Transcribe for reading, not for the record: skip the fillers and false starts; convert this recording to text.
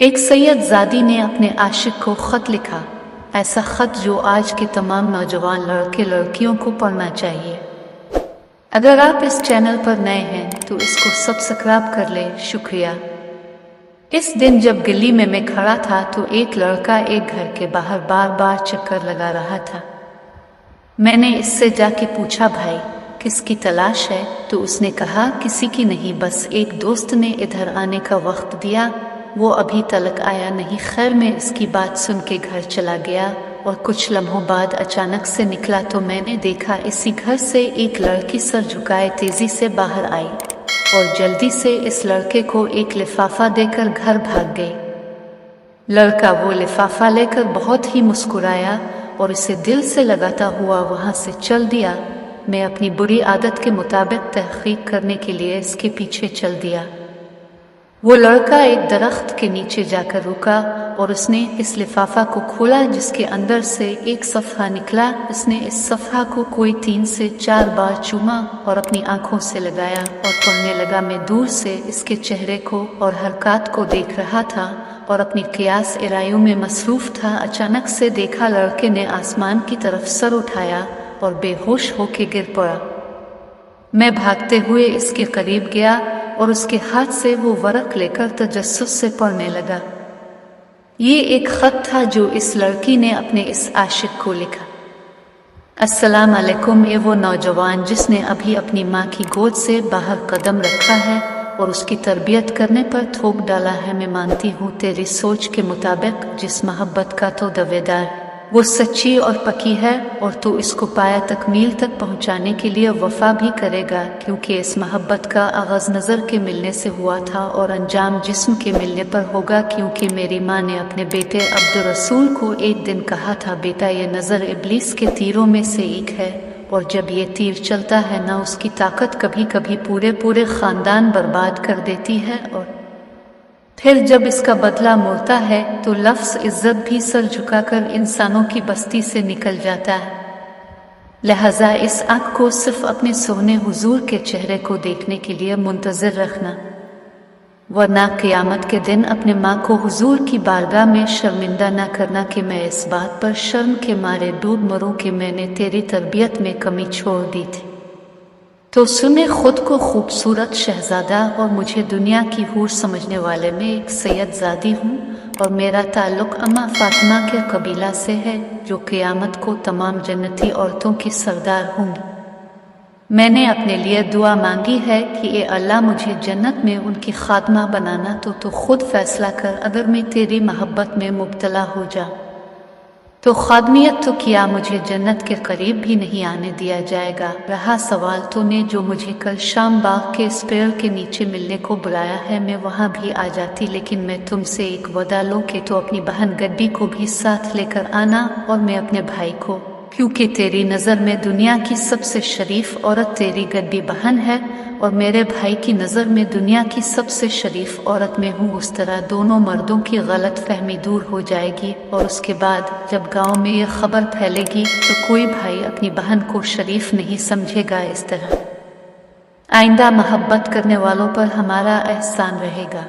एक सैयद ज़ादी ने अपने आशिक को ख़त लिखा, ऐसा ख़त जो आज के तमाम नौजवान लड़के लड़कियों को पढ़ना चाहिए। अगर आप इस चैनल पर नए हैं तो इसको सब्सक्राइब कर ले, शुक्रिया। इस दिन जब गली में मैं खड़ा था तो एक लड़का एक घर के बाहर बार बार चक्कर लगा रहा था। मैंने इससे जाके पूछा, भाई किसकी तलाश है? तो उसने कहा, किसी की नहीं, बस एक दोस्त ने इधर आने का वक्त दिया, वो अभी तलक आया नहीं। खैर मैं इसकी बात सुन के घर चला गया और कुछ लम्हों बाद अचानक से निकला तो मैंने देखा इसी घर से एक लड़की सर झुकाए तेजी से बाहर आई और जल्दी से इस लड़के को एक लिफाफा देकर घर भाग गई। लड़का वो लिफाफा लेकर बहुत ही मुस्कुराया और इसे दिल से लगाता हुआ वहां से चल दिया। मैं अपनी बुरी आदत के मुताबिक तहकीक करने के लिए इसके पीछे चल दिया। वो लड़का एक दरख्त के नीचे जाकर रुका और उसने इस लिफाफा को खोला जिसके अंदर से एक सफ़हा निकला। उसने इस सफ़हा को कोई 3 से 4 बार चूमा और अपनी आंखों से लगाया और पढ़ने लगा। मैं दूर से इसके चेहरे को और हरकत को देख रहा था और अपनी क़ियास इरायों में मसरूफ़ था। अचानक से देखा लड़के ने आसमान की तरफ सर उठाया और बेहोश होकर गिर पड़ा। मैं भागते हुए इसके करीब गया और उसके हाथ से वो वरक लेकर तजस्सुस से पढ़ने लगा। ये एक ख़त था जो इस लड़की ने अपने इस आशिक को लिखा। अस्सलाम अलैकुम। ये वो नौजवान जिसने अभी अपनी माँ की गोद से बाहर कदम रखा है और उसकी तरबियत करने पर थोप डाला है। मैं मानती हूँ तेरी सोच के मुताबिक जिस मोहब्बत का तो दावेदार वो सच्ची और पक्की है और तू इसको पाया तकमील तक पहुंचाने के लिए वफा भी करेगा, क्योंकि इस मोहब्बत का आगाज़ नज़र के मिलने से हुआ था और अंजाम जिस्म के मिलने पर होगा। क्योंकि मेरी माँ ने अपने बेटे अब्दुल रसूल को एक दिन कहा था, बेटा ये नज़र इब्लीस के तीरों में से एक है और जब ये तीर चलता है ना उसकी ताकत कभी कभी पूरे ख़ानदान बर्बाद कर देती है और फिर जब इसका बदला मुड़ता है तो लफ्ज़ इज्जत भी सर झुकाकर इंसानों की बस्ती से निकल जाता है। लिहाजा इस आँख को सिर्फ अपने सोने हुजूर के चेहरे को देखने के लिए मुंतज़िर रखना, वरना क़यामत के दिन अपने माँ को हुजूर की बारगाह में शर्मिंदा न करना कि मैं इस बात पर शर्म के मारे डूब मरूं कि मैंने तेरी तरबियत में कमी छोड़ दी थी। तो सुने, खुद को खूबसूरत शहजादा और मुझे दुनिया की हूर समझने वाले में एक सैयद ज़ादी हूँ और मेरा ताल्लुक़ अम्मा फ़ातिमा के कबीला से है जो क़यामत को तमाम जन्नती औरतों की सरदार होंगी। मैंने अपने लिए दुआ मांगी है कि ए अल्लाह मुझे जन्नत में उनकी खादमा बनाना। तो खुद फैसला कर, अगर मैं तेरी मोहब्बत में मुब्तला हो जाऊँ तो खादमियत तो किया, मुझे जन्नत के करीब भी नहीं आने दिया जाएगा। रहा सवाल तूने जो मुझे कल शाम बाग के इस पेड़ के नीचे मिलने को बुलाया है, मैं वहाँ भी आ जाती, लेकिन मैं तुमसे एक वदा लूँ कि तो अपनी बहन गड्डी को भी साथ लेकर आना और मैं अपने भाई को, क्योंकि तेरी नज़र में दुनिया की सबसे शरीफ औरत तेरी गड्डी बहन है और मेरे भाई की नज़र में दुनिया की सबसे शरीफ औरत में हूँ। उस तरह दोनों मर्दों की गलत फहमी दूर हो जाएगी और उसके बाद जब गांव में ये खबर फैलेगी तो कोई भाई अपनी बहन को शरीफ नहीं समझेगा। इस तरह आइंदा मोहब्बत करने वालों पर हमारा एहसान रहेगा।